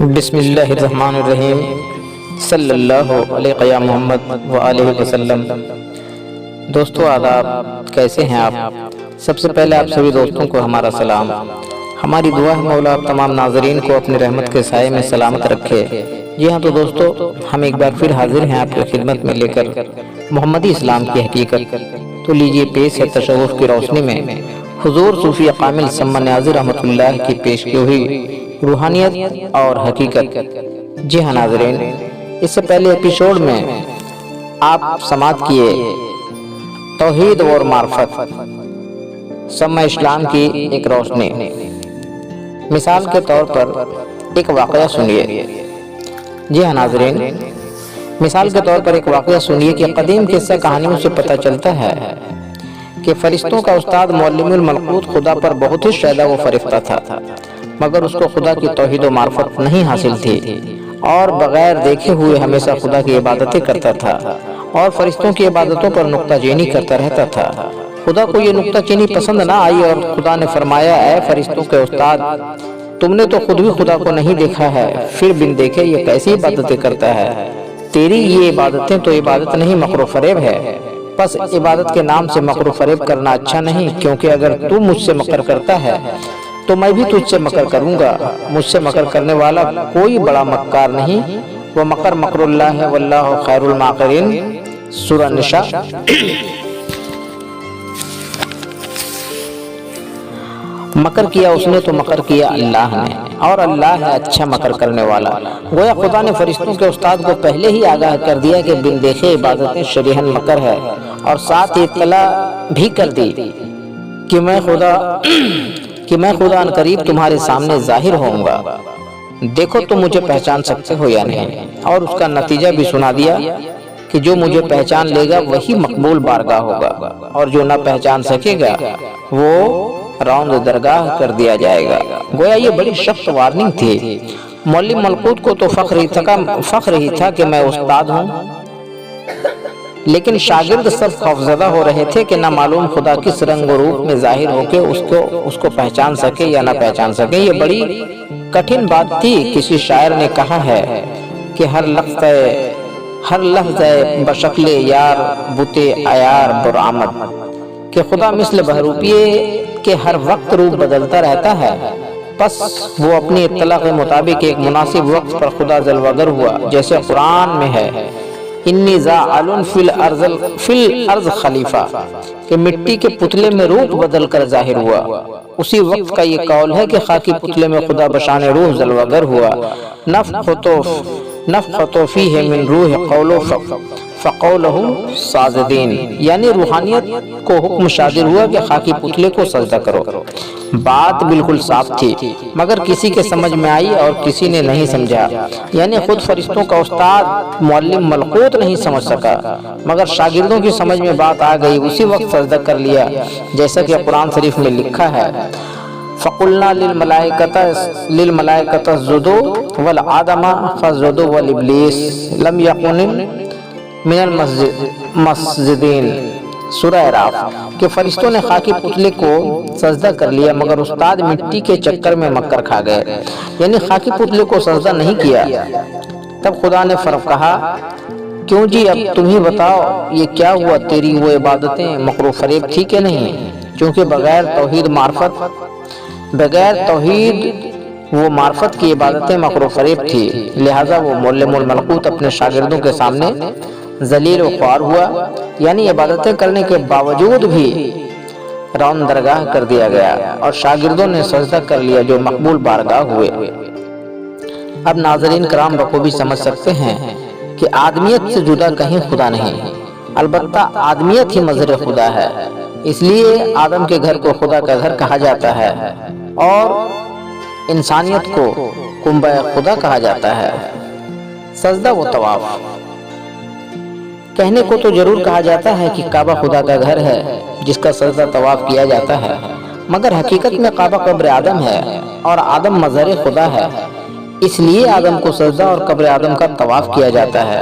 بسم اللہ الرحمن الرحیم صلی اللہ علیہ محمد وآلہ وسلم۔ دوستو آداب، کیسے ہیں آپ؟ سب سے پہلے آپ سبھی دوستوں کو ہمارا سلام۔ ہماری دعا ہے مولا آپ تمام ناظرین کو اپنے رحمت کے سائے میں سلامت رکھے۔ جی ہاں، تو دوستو ہم ایک بار پھر حاضر ہیں آپ کی خدمت میں لے کر محمدی اسلام کی حقیقت۔ تو لیجئے پیش ہے تصوف کی روشنی میں حضور صوفی کامل سما نیازی رحمۃ اللہ کی پیش کی ہوئی روحانیت اور حقیقت۔ جی ہاں ناظرین، اس سے پہلے ایپیسوڈ میں آپ سماعت کیے توحید اور معرفت سما اسلام کی ایک روشنی۔ مثال کے طور پر ایک واقعہ سنیے۔ جی ہاں ناظرین، مثال کے طور پر ایک واقعہ سنیے کہ قدیم قصہ کہانیوں سے پتہ چلتا ہے کہ فرشتوں کا استاد معلم الملکوت خدا پر بہت ہی شیدا و فرفتہ تھا، مگر اس کو خدا کی توحید و معرفت نہیں حاصل تھی اور بغیر دیکھے ہوئے ہمیشہ خدا کی عبادتیں کرتا تھا اور فرشتوں کی عبادتوں پر نکتہ چینی کرتا رہتا تھا۔ خدا کو یہ نکتہ چینی پسند نہ آئی اور خدا نے فرمایا، اے فرشتوں کے استاد، تم نے تو خود بھی خدا کو نہیں دیکھا ہے، پھر بن دیکھے یہ کیسی عبادتیں کرتا ہے؟ تیری یہ عبادتیں تو عبادت نہیں، مکر و فریب ہے۔ بس عبادت کے نام سے مکر و فریب کرنا اچھا نہیں، کیونکہ اگر تو مجھ سے مکر کرتا ہے تو میں بھی تجھ سے مکر کروں گا۔ مجھ سے مکر کرنے والا کوئی بڑا مکار نہیں، وہ مکر مکر اللہ ہے واللہ خیر الماکرین، سورہ نساء۔ مکر کیا اس نے تو مکر کیا اللہ نے، اور اللہ ہے اچھا مکر کرنے والا۔ گویا خدا نے فرشتوں کے استاد کو پہلے ہی آگاہ کر دیا کہ بن دیکھے عبادتیں شریحن مکر ہے، اور ساتھ اطلاع بھی کر دی کہ میں خدا ان قریب تمہارے سامنے ظاہر ہوں گا، دیکھو تم مجھے پہچان سکتے ہو یا نہیں۔ اور اس کا نتیجہ بھی سنا دیا کہ جو مجھے پہچان لے گا وہی مقبول بارگاہ ہوگا، اور جو نہ پہچان سکے گا وہ روند درگاہ کر دیا جائے گا۔ گویا یہ بڑی سخت وارننگ تھی۔ معلم ملکوت کو تو فخر ہی تھا کہ میں استاد ہوں، لیکن شاگرد سب خوفزدہ ہو رہے تھے کہ نہ معلوم خدا کس رنگ و روپ میں ظاہر ہو کے اس کو پہچان سکے یا نہ پہچان سکے۔ یہ بڑی کٹھن بات تھی۔ کسی شاعر نے کہا ہے کہ ہر لحظہ بشکل یار بتے عیار برآمد، کہ خدا مثل بہروپیے کہ ہر وقت روپ بدلتا رہتا ہے، بس وہ اپنی اطلاع کے مطابق ایک مناسب وقت پر خدا جلوگر ہوا، جیسے قرآن میں ہے انی زاعل فی الارض خلیفہ، کہ مٹی کے پتلے میں روپ بدل کر ظاہر ہوا۔ اسی وقت کا یہ قول ہے کہ خاکی پتلے میں خدا بشان روح جلوگر ہوا۔ نفخت فیہ من روح قولو فقولہ ساجدین، یعنی روحانیت کو حکم صادر ہوا کہ خاکی پتلے کو سجدہ کرو۔ بات بالکل صاف تھی، مگر کسی کے سمجھ میں آئی اور کسی نے نہیں سمجھا، یعنی خود فرشتوں کا استاد معلم ملکوت نہیں سمجھ سکا، مگر شاگردوں کی سمجھ میں بات آ گئی، اسی وقت سجدہ کر لیا، جیسا کہ قرآن شریف میں لکھا ہے فَقُلْنَا لِلْمَلَائِكَةِ اسْجُدُوا وَلْآدَمَ فَاسْجُدُوا وَلِإِبْلِيسَ لَمْ يَكُنْ مِنَ الْمُسْجِدِينَ، سورہ اعراف، کہ فرشتوں نے خاکی پتلے کو سجدہ کر لیا، مگر استاد مٹی کے چکر میں مکر کھا گئے، یعنی خاکی پتلے کو سجدہ نہیں کیا۔ تب خدا نے فرق کہا، کیوں جی اب تم ہی بتاؤ یہ کیا ہوا، تیری وہ عبادتیں مکر و فریب تھی کہ نہیں؟ چونکہ بغیر توحید وہ معرفت کی عبادتیں مکر و فریب تھی، لہٰذا وہ معلم الملکوت اپنے شاگردوں کے سامنے ذلیل و خوار ہوا، یعنی عبادتیں کرنے کے باوجود بھی روند درگاہ کر دیا گیا اور شاگردوں نے سجدہ کر لیا جو مقبول بارگاہ ہوئے۔ اب ناظرین کرام بخوبی سمجھ سکتے ہیں کہ آدمیت سے جدا کہیں خدا نہیں، البتہ آدمیت ہی مظہر خدا ہے، اس لیے آدم کے گھر کو خدا کا گھر کہا جاتا ہے اور انسانیت کو کنبہ خدا کہا جاتا ہے۔ سجدہ و طواف، کہنے کو تو ضرور کہا جاتا ہے کہ کعبہ خدا کا گھر ہے جس کا سجدہ طواف کیا جاتا ہے، مگر حقیقت میں کعبہ قبر آدم ہے اور آدم مظہر خدا ہے، اس لیے آدم کو سجدہ اور قبر آدم کا طواف کیا جاتا ہے۔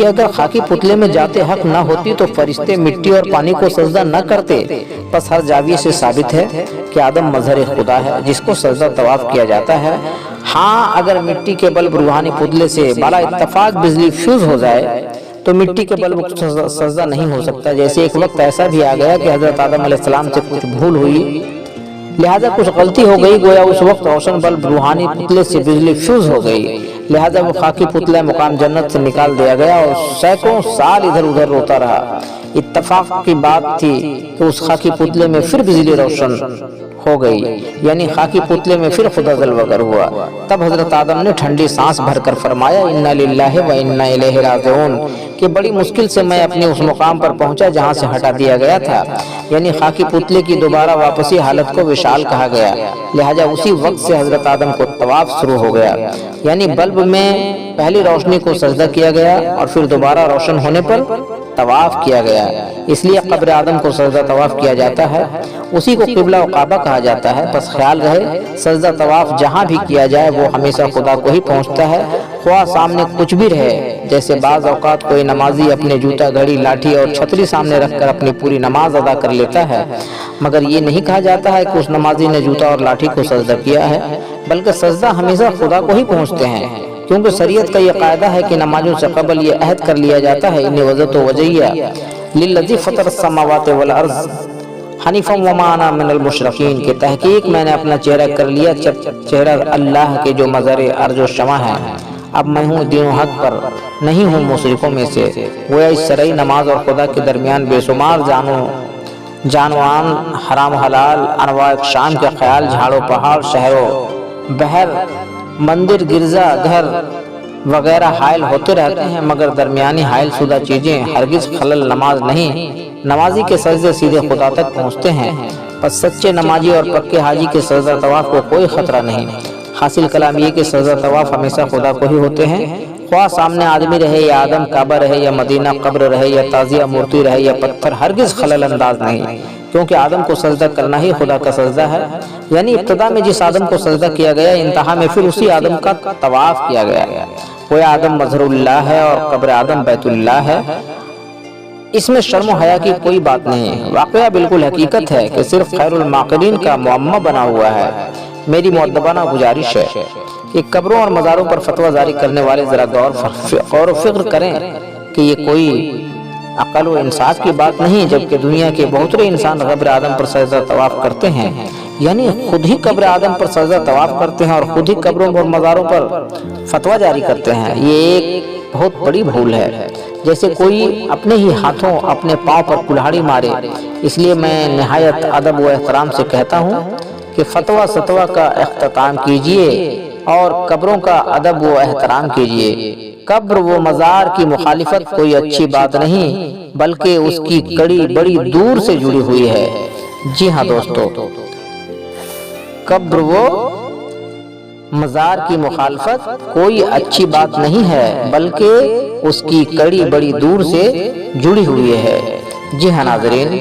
کہ اگر خاکی پتلے میں جاتے حق نہ ہوتی تو فرشتے مٹی اور پانی کو سجدہ نہ کرتے۔ پس ہر زاویے سے ثابت ہے کہ آدم مظہر خدا ہے جس کو سجدہ طواف کیا جاتا ہے۔ ہاں اگر مٹی کے بلب روحانی پتلے سے بالا اتفاق بجلی فیوز ہو جائے تو مٹی کے بلب سجدہ نہیں ہو سکتا۔ جیسے ایک وقت ایسا بھی آ گیا کہ حضرت آدم علیہ السلام سے کچھ بھول ہوئی، لہذا کچھ غلطی ہو گئی، گویا اس وقت روشن بلب روحانی پتلے سے بجلی فیوز ہو گئی، لہذا وہ خاکی پتلہ مقام جنت سے نکال دیا گیا اور سینکڑوں سال ادھر ادھر روتا رہا۔ اتفاق کی بات تھی کہ اس خاکی پتلے میں پھر بجلی روشن ہو گئی، یعنی خاکی پتلے میں پھر خدا ذوالوگر ہوا۔ تب حضرت آدم نے ٹھنڈی سانس بھر کر فرمایا انا للہ و انا الیہ راجعون، کہ بڑی مشکل سے میں اپنے اس مقام پر پہنچا جہاں سے ہٹا دیا گیا تھا، یعنی خاکی پتلے کی دوبارہ واپسی حالت کو وشال کہا گیا، لہذا اسی وقت سے حضرت آدم کو طواف شروع ہو گیا، یعنی بلب میں پہلی روشنی کو سجدہ کیا گیا اور پھر دوبارہ روشن ہونے پر طواف کیا گیا، اس لیے قبر آدم کو سجدہ طواف کیا جاتا ہے، اسی کو قبلہ و کعبہ کہا جاتا ہے۔ بس خیال رہے سجدہ طواف جہاں بھی کیا جائے وہ ہمیشہ خدا کو ہی پہنچتا ہے، خواہ سامنے کچھ بھی رہے۔ جیسے بعض اوقات کوئی نمازی اپنے جوتا گھڑی لاٹھی اور چھتری سامنے رکھ کر اپنی پوری نماز ادا کر لیتا ہے، مگر یہ نہیں کہا جاتا ہے کہ اس نمازی نے جوتا اور لاٹھی کو سجدہ کیا ہے، بلکہ سجدہ ہمیشہ خدا کو ہی پہنچتے ہیں، کیونکہ شریعت کا یہ قاعدہ ہے کہ نمازوں سے قبل یہ عہد کر لیا جاتا ہے انی وجہت وجہیہ للذی فطر السماوات والارض حنیفا وما انا من المشرکین، کہ تحقیق میں نے اپنا چہرہ کر لیا چہرہ اللہ کے جو مظہر ارض و شمع ہے، اب میں ہوں دین و حق پر، نہیں ہوں مشرکوں میں سے۔ گویا اس شرعی نماز اور خدا کے درمیان بے شمار جانوان حرام حلال انواع اقسام کے خیال، جھاڑو پہاڑ، شہر و بحر، مندر، گرجا گھر وغیرہ حائل ہوتے رہتے ہیں، مگر درمیانی حائل شدہ چیزیں ہرگز خلل نماز نہیں۔ نمازی کے سجدے سیدھے خدا تک پہنچتے ہیں، پس سچے نمازی اور پکے حاجی کے سجدہ طواف کو کوئی خطرہ نہیں۔ حاصل کلام یہ کہ سجدہ طواف ہمیشہ خدا کو ہی ہوتے ہیں، خواہ سامنے آدمی رہے یا آدم، کعبہ رہے یا مدینہ، قبر رہے یا تازیہ مورتی رہے یا پتھر، ہرگز خلل انداز نہیں، کیونکہ آدم کو سجدہ کرنا ہی خدا کا سجدہ ہے، یعنی ابتدا میں جس آدم کو سجدہ کیا گیا انتہا میں پھر اسی آدم کا طواف کیا گیا۔ کوئی آدم مظہر اللہ ہے اور قبر آدم بیت اللہ ہے، اس میں شرم و حیا کی کوئی بات نہیں، واقعہ بالکل حقیقت ہے کہ صرف خیر المعقلین کا معمہ بنا ہوا ہے۔ میری مؤدبانہ گزارش ہے کہ قبروں اور مزاروں پر فتویٰ جاری کرنے والے ذرا غور و فکر کریں کہ یہ کوئی عقل و انصاف کی بات نہیں، جبکہ دنیا کے بہت سے انسان قبر آدم پر سجدہ طواف کرتے ہیں، یعنی خود ہی قبر آدم پر سجدہ طواف کرتے ہیں اور خود ہی قبروں اور مزاروں پر فتویٰ جاری کرتے ہیں۔ یہ ایک بہت بڑی بھول ہے، جیسے کوئی اپنے ہی ہاتھوں اپنے پاؤں پر کلہاڑی مارے۔ اس لیے میں نہایت ادب و احترام سے کہتا ہوں کہ فتویٰ ستویٰ کا اختتام کیجئے اور قبروں کا ادب و احترام کیجئے۔ قبر و مزار کی مخالفت کوئی اچھی بات نہیں، بلکہ اس کی کڑی بڑی دور سے جڑی ہوئی ہے۔ جی ہاں دوستو، قبر و مزار کی مخالفت کوئی اچھی بات نہیں ہے، بلکہ اس کی کڑی بڑی دور سے جڑی ہوئی ہے۔ جی ہاں ناظرین،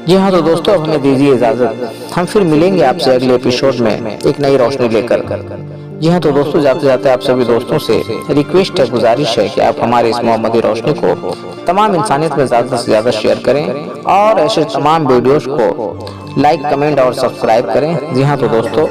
جی ہاں تو دوستو اب ہمیں دیجیے اجازت، ہم پھر ملیں گے آپ سے اگلے ایپیسوڈ میں ایک نئی روشنی لے کر۔ جی ہاں تو دوستو جاتے جاتے آپ سبھی دوستوں سے ریکویسٹ ہے، گزارش ہے کہ آپ ہمارے اس محمدی روشنی کو تمام انسانیت میں زیادہ سے زیادہ شیئر کریں اور ایسے تمام ویڈیوز کو لائک، کمنٹ اور سبسکرائب کریں۔ جی ہاں تو دوستو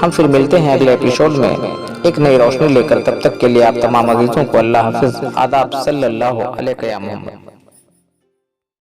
ہم پھر ملتے ہیں اگلے ایپیسوڈ میں ایک نئی روشنی لے کر، تب تک کے لیے آپ تمام عزیزوں کو اللہ حافظ، آداب، صلی اللہ علیہ محمد۔